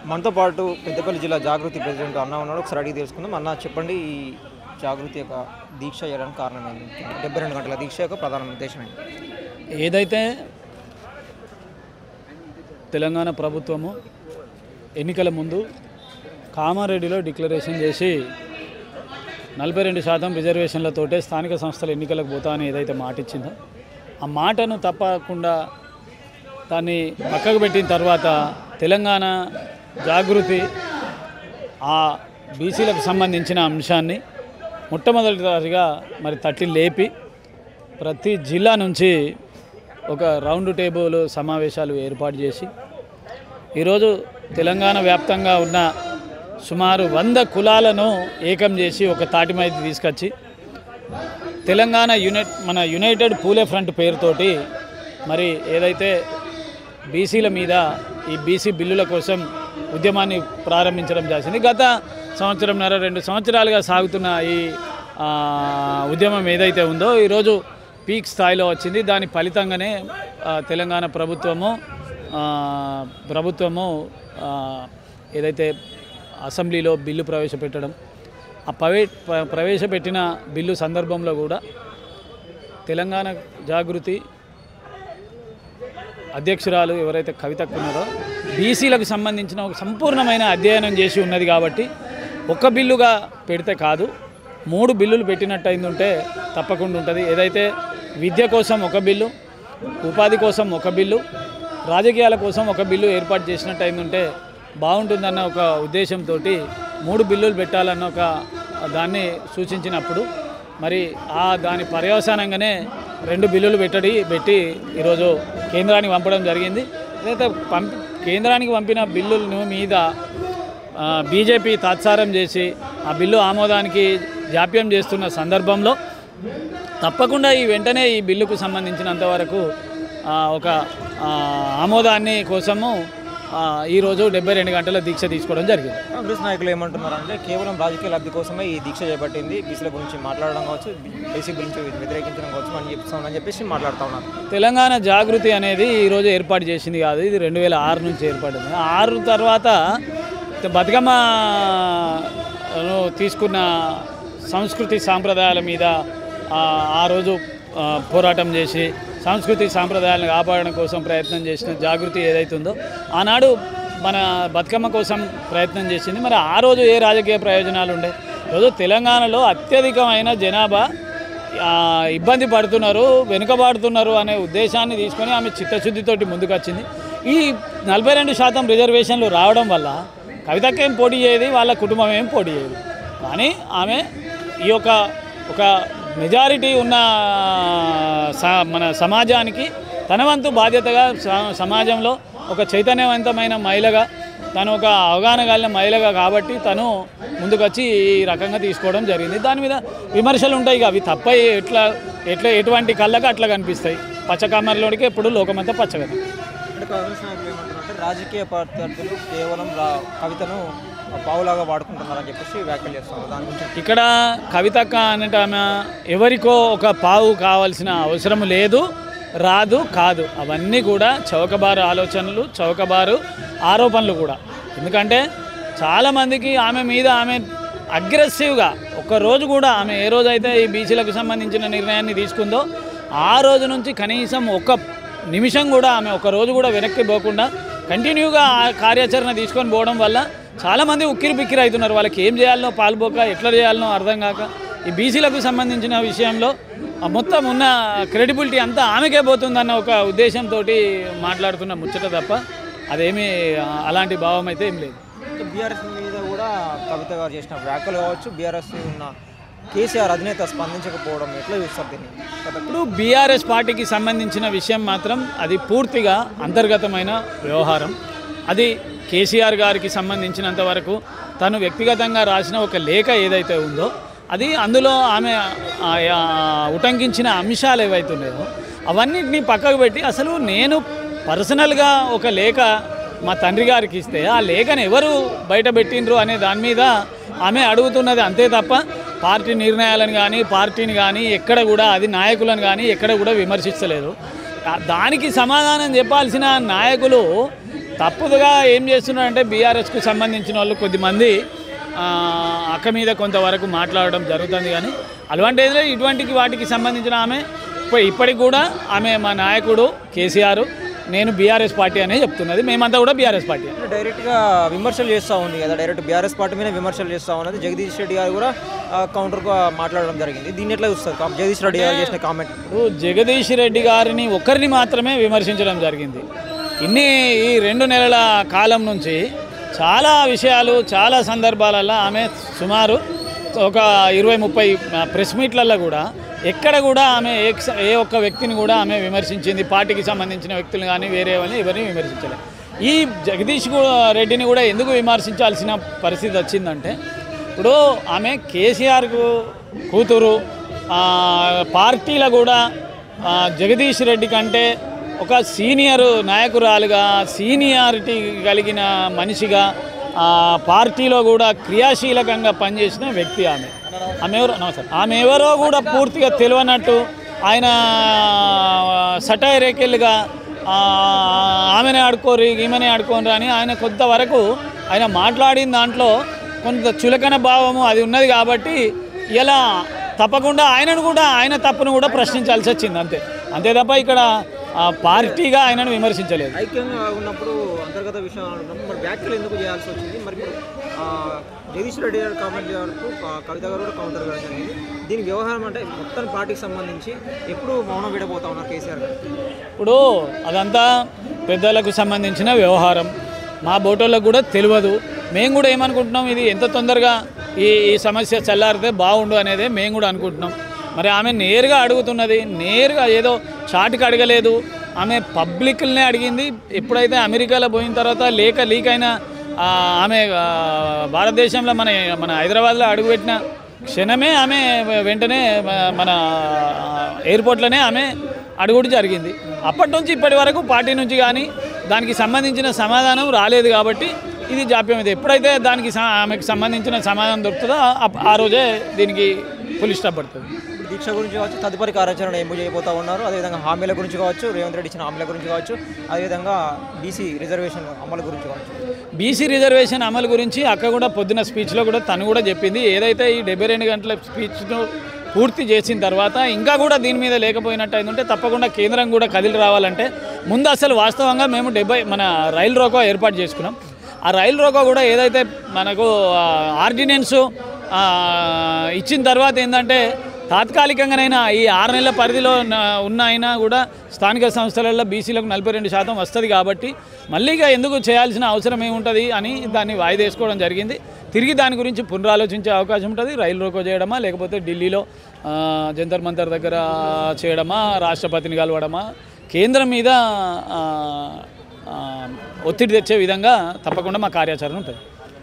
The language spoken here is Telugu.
మనతో పాటు పెద్దపల్లి జిల్లా జాగృతి ప్రెసిడెంట్ అన్న ఉన్నాడు. ఒకసారి అడిగి తెలుసుకుందాం. అన్న చెప్పండి, ఈ జాగృతి యొక్క దీక్ష చేయడానికి కారణం ఏంటి? 72 గంటల దీక్ష యొక్క ప్రధాన ఉద్దేశం ఏంటి? ఏదైతే తెలంగాణ ప్రభుత్వము ఎన్నికల ముందు కామారెడ్డిలో డిక్లరేషన్ చేసి 42% రిజర్వేషన్లతోటే స్థానిక సంస్థల ఎన్నికలకు పోతా అని ఏదైతే మాట ఇచ్చిందో ఆ మాటను తప్పకుండా దాన్ని పక్కకు పెట్టిన తర్వాత తెలంగాణ జాగృతి ఆ బీసీలకు సంబంధించిన అంశాన్ని మొట్టమొదటిసారిగా మరి తట్టి లేపి ప్రతి జిల్లా నుంచి ఒక రౌండ్ టేబుల్ సమావేశాలు ఏర్పాటు చేసి ఈరోజు తెలంగాణ వ్యాప్తంగా ఉన్న సుమారు 100 కులాలను ఏకం చేసి ఒక తాటి మీద తీసుకొచ్చి తెలంగాణ యునైటెడ్ పూలే ఫ్రంట్ పేరుతోటి మరి ఏదైతే బీసీల మీద ఈ బీసీ బిల్లుల కోసం ఉద్యమాన్ని ప్రారంభించడం జరిగింది. గత సంవత్సరంన్నర 2 సంవత్సరాలుగా సాగుతున్న ఈ ఉద్యమం ఏదైతే ఉందో ఈరోజు పీక్ స్థాయిలో వచ్చింది. దాని ఫలితంగానే తెలంగాణ ప్రభుత్వము ఏదైతే అసెంబ్లీలో బిల్లు ప్రవేశపెట్టడం, ఆ ప్రవేశపెట్టిన బిల్లు సందర్భంలో కూడా తెలంగాణ జాగృతి అధ్యక్షురాలు ఎవరైతే కవితకు ఉన్నారో బీసీలకు సంబంధించిన ఒక సంపూర్ణమైన అధ్యయనం చేసి ఉన్నది కాబట్టి ఒక్క బిల్లుగా పెడితే కాదు 3 బిల్లులు పెట్టినట్టు అయిందంటే తప్పకుండా ఉంటుంది. ఏదైతే విద్య కోసం ఒక బిల్లు, ఉపాధి కోసం ఒక బిల్లు, రాజకీయాల కోసం ఒక బిల్లు ఏర్పాటు చేసినట్టు అయిందంటే బాగుంటుందన్న ఒక ఉద్దేశంతో 3 బిల్లులు పెట్టాలన్న ఒక దాన్ని సూచించినప్పుడు మరి దాని పర్యవసానంగానే 2 బిల్లులు పెట్టి ఈరోజు కేంద్రానికి పంపడం జరిగింది. ఏదైతే కేంద్రానికి పంపిన బిల్లుల మీద బీజేపీ తాత్సారం చేసి ఆ బిల్లు ఆమోదానికి జాప్యం చేస్తున్న సందర్భంలో తప్పకుండా వెంటనే ఈ బిల్లుకు సంబంధించినంతవరకు ఒక ఆమోదాన్ని కోసము ఈరోజు 72 గంటల దీక్ష తీసుకోవడం జరిగింది. కాంగ్రెస్ నాయకులు ఏమంటున్నారంటే కేవలం రాజకీయ లబ్ధి కోసమే ఈ దీక్ష చేపట్టింది, బీసీల గురించి మాట్లాడడం కావచ్చు, బీసీ గురించి వ్యతిరేకించడం కావచ్చు అని చెప్పేసి మాట్లాడుతూ ఉన్నారు. తెలంగాణ జాగృతి అనేది ఈరోజు ఏర్పాటు చేసింది కాదు, ఇది 2006 నుంచి ఏర్పడింది. 6 తర్వాత బతుకమ్మ తీసుకున్న సంస్కృతి సాంప్రదాయాల మీద ఆ రోజు పోరాటం చేసి సంస్కృతి సాంప్రదాయాలను కాపాడడం కోసం ప్రయత్నం చేసిన జాగృతి ఏదైతుందో ఆనాడు మన బతుకమ్మ కోసం ప్రయత్నం చేసింది. మరి ఆ రోజు ఏ రాజకీయ ప్రయోజనాలు ఉండే? రోజు తెలంగాణలో అత్యధికమైన జనాభా ఇబ్బంది పడుతున్నారు, వెనుకబాడుతున్నారు అనే ఉద్దేశాన్ని తీసుకొని ఆమె చిత్తశుద్ధితోటి ముందుకు వచ్చింది. ఈ 42% రిజర్వేషన్లు రావడం వల్ల కవితకేం పోటీ చేయదు, వాళ్ళ కుటుంబం ఏం పోటీ చేయదు. కానీ ఆమె ఈ ఒక మెజారిటీ ఉన్న మన సమాజానికి తన వంతు బాధ్యతగా సమాజంలో ఒక చైతన్యవంతమైన మహిళగా, తను ఒక అవగాహన కలిగిన మహిళగా కాబట్టి తను ముందుకొచ్చి ఈ రకంగా తీసుకోవడం జరిగింది. దాని మీద విమర్శలు ఉంటాయి, అవి తప్ప ఎటువంటి కళ్ళగా అట్లా కనిపిస్తాయి. పచ్చకామర్లోనికి ఎప్పుడు లోకమంతా పచ్చగా. అంటే కాంగ్రెస్ నాయకులు ఏమంటున్నారంటే రాజకీయ ప్రత్యర్థులు కేవలం కవితను పావులాగా వాడుకుంటున్నారని చెప్పేసి వ్యాఖ్యలు చేస్తున్నారు. దాని గురించి ఇక్కడ కవితక్క అంటే ఆమె ఎవరికో ఒక పావు కావాల్సిన అవసరం లేదు, రాదు, కాదు. అవన్నీ కూడా చౌకబారు ఆలోచనలు, చౌకబారు ఆరోపణలు కూడా. ఎందుకంటే చాలామందికి ఆమె మీద అగ్రెసివ్గా ఒక్కరోజు కూడా ఆమె ఏ రోజైతే ఈ బీసీలకు సంబంధించిన నిర్ణయాన్ని తీసుకుందో ఆ రోజు నుంచి కనీసం ఒక్క నిమిషం కూడా ఆమె ఒక్కరోజు కూడా వెనక్కి పోకుండా కంటిన్యూగా ఆ కార్యాచరణ తీసుకొని పోవడం వల్ల చాలామంది ఉక్కిరి బిక్కిరి అవుతున్నారు. వాళ్ళకి ఏం చేయాలనో పాల్పోక, ఎట్లా చేయాలనో అర్థం కాక ఈ బీసీలకు సంబంధించిన విషయంలో మొత్తం ఉన్న క్రెడిబిలిటీ అంతా ఆమెకే పోతుందన్న ఒక ఉద్దేశంతో మాట్లాడుతున్న ముచ్చట తప్ప అదేమీ అలాంటి భావం అయితే ఏం లేదు. బీఆర్ఎస్ మీద కూడా కవిత గారు చేసిన వ్యాఖ్యలు కావచ్చు, బీఆర్ఎస్ ఉన్న కేసీఆర్ అధినేత స్పందించకపోవడం ఎట్లా చూస్తారు దీన్ని? ఇప్పుడు బీఆర్ఎస్ పార్టీకి సంబంధించిన విషయం మాత్రం అది పూర్తిగా అంతర్గతమైన వ్యవహారం. అది కేసీఆర్ గారికి సంబంధించినంత వరకు తను వ్యక్తిగతంగా రాసిన ఒక లేఖ ఏదైతే ఉందో అది అందులో ఆమె ఉటంకించిన అంశాలు ఏవైతే ఉన్నాయో అవన్నిటిని పక్కకు పెట్టి అసలు నేను పర్సనల్గా ఒక లేఖ మా తండ్రి గారికి ఇస్తే ఆ లేఖను ఎవరు బయట పెట్టిండ్రు అనే దాని మీద ఆమె అడుగుతున్నది, అంతే తప్ప పార్టీ నిర్ణయాలను కానీ పార్టీని కానీ ఎక్కడ కూడా అది నాయకులను కానీ ఎక్కడ కూడా విమర్శించలేదు. దానికి సమాధానం చెప్పాల్సిన నాయకులు తప్పుదుగా ఏం చేస్తున్నారంటే బీఆర్ఎస్కు సంబంధించిన వాళ్ళు కొద్దిమంది అక్క మీద కొంతవరకు మాట్లాడడం జరుగుతుంది. కానీ అటువంటిది ఇటువంటి వాటికి సంబంధించిన ఆమె ఇప్పటికి కూడా ఆమె మా నాయకుడు కేసీఆర్ నేను బీఆర్ఎస్ పార్టీ అనే చెప్తున్నది. మేమంతా కూడా బీఆర్ఎస్ పార్టీ. డైరెక్ట్గా విమర్శలు చేస్తూ ఉంది కదా, డైరెక్ట్ బీఆర్ఎస్ పార్టీ మీద విమర్శలు చేస్తూ ఉన్నది. జగదీష్ రెడ్డి గారు కూడా కౌంటర్గా మాట్లాడడం జరిగింది. దీన్ని ఎట్లా చూస్తారు? జగదీష్ రెడ్డి గారు చేసిన కామెంట్. జగదీష్ రెడ్డి గారిని ఒక్కరిని మాత్రమే విమర్శించడం జరిగింది. ఈ 2 నెలల కాలం నుంచి చాలా విషయాలు చాలా సందర్భాలలో ఆమె సుమారు ఒక 20-30 ప్రెస్ మీట్లలో కూడా ఎక్కడ కూడా ఆమె ఏ ఒక్క వ్యక్తిని కూడా ఆమె విమర్శించింది. పార్టీకి సంబంధించిన వ్యక్తులు కానీ వేరే వాళ్ళని ఎవరిని విమర్శించలేదు. ఈ జగదీష్ రెడ్డిని కూడా ఎందుకు విమర్శించాల్సిన పరిస్థితి వచ్చిందంటే, ఇప్పుడు ఆమె కేసీఆర్కు కూతురు, పార్టీలో కూడా జగదీష్ రెడ్డి కంటే ఒక సీనియర్ నాయకురాలుగా సీనియారిటీ కలిగిన మనిషిగా పార్టీలో కూడా క్రియాశీలకంగా పనిచేసిన వ్యక్తి ఆమె ఎవరో కూడా పూర్తిగా తెలియనట్టు ఆయన సటైరేకెళ్ళుగా ఆమెనే ఆడుకోరు ఈమెనే ఆడుకోరు అని ఆయన కొంతవరకు ఆయన మాట్లాడిన దాంట్లో కొంత చులకన భావము అది ఉన్నది. కాబట్టి ఇలా తప్పకుండా ఆయన తప్పును కూడా ప్రశ్నించాల్సి వచ్చింది. అంతే తప్ప ఇక్కడ పార్టీగా ఆయనను విమర్శించలేదు. ఐక్యంగా ఉన్నప్పుడు అంతర్గత విషయాలు మరి వ్యాఖ్యలు ఎందుకు చేయాల్సి వచ్చింది? మరి జగదీష్ రెడ్డి గారు కామెంట్ వరకు కవిత గారు కూడా కౌంటర్ కూడా జరిగింది. దీని వ్యవహారం అంటే మొత్తం పార్టీకి సంబంధించి ఎప్పుడు మౌనం విడబోతా ఉన్నారు కేసీఆర్ గారు? ఇప్పుడు అదంతా పెద్దలకు సంబంధించిన వ్యవహారం, మా బోటోళ్ళకు కూడా తెలియదు. మేము కూడా ఏమనుకుంటున్నాం, ఇది ఎంత తొందరగా ఈ సమస్య చల్లారితే బాగుండు అనేదే మేము కూడా అనుకుంటున్నాం. మరి ఆమె నేరుగా అడుగుతున్నది, నేరుగా ఏదో చాటుకు అడగలేదు. ఆమె పబ్లిక్నే అడిగింది. ఎప్పుడైతే అమెరికాలో పోయిన తర్వాత లీక్ అయిన ఆమె భారతదేశంలో మన హైదరాబాద్లో అడుగుపెట్టిన క్షణమే ఆమె వెంటనే మన ఎయిర్పోర్ట్లోనే ఆమె అడుగుడు జరిగింది. అప్పటి నుంచి ఇప్పటి వరకు పార్టీ నుంచి కానీ దానికి సంబంధించిన సమాధానం రాలేదు. కాబట్టి ఇది జాప్యం. ఇది ఎప్పుడైతే దానికి ఆమెకు సంబంధించిన సమాధానం దొరుకుతుందో ఆ రోజే దీనికి ఫుల్ స్టాప్ పడుతుంది. దీక్ష గురించి కావచ్చు, తదుపరి కార్యాచరణ ఏం చేయబోతా ఉన్నారు, అదేవిధంగా హామీల గురించి కావచ్చు, రేవంత్ రెడ్డి ఇచ్చిన హామీల గురించి కావచ్చు, అదేవిధంగా బీసీ రిజర్వేషన్ అమలు గురించి కావచ్చు. బీసీ రిజర్వేషన్ అమలు గురించి అక్క కూడా పొద్దున్న స్పీచ్లో కూడా తను కూడా చెప్పింది. ఏదైతే ఈ 72 గంటల స్పీచ్ను పూర్తి చేసిన తర్వాత ఇంకా కూడా దీని మీద లేకపోయినట్టు అయిందంటే తప్పకుండా కేంద్రం కూడా కదిలి రావాలంటే ముందు అసలు వాస్తవంగా మేము మన రైలు రోకో ఏర్పాటు చేసుకున్నాం. ఆ రైలు రోకో కూడా ఏదైతే మనకు ఆర్డినెన్సు ఇచ్చిన తర్వాత ఏంటంటే తాత్కాలికంగానైనా ఈ 6 నెలల పరిధిలో ఉన్న అయినా కూడా స్థానిక సంస్థలలో బీసీలకు 42% వస్తుంది. కాబట్టి మళ్ళీగా ఎందుకు చేయాల్సిన అవసరం ఏముంటుంది అని దాన్ని వాయిదా వేసుకోవడం జరిగింది. తిరిగి దాని గురించి పునరాలోచించే అవకాశం ఉంటుంది. రైలు రోకో చేయడమా, లేకపోతే ఢిల్లీలో జంతర్ మంతర్ దగ్గర చేయడమా, రాష్ట్రపతిని కలవడమా, కేంద్రం మీద ఒత్తిడి తెచ్చే విధంగా తప్పకుండా మా కార్యాచరణ ఉంటుంది.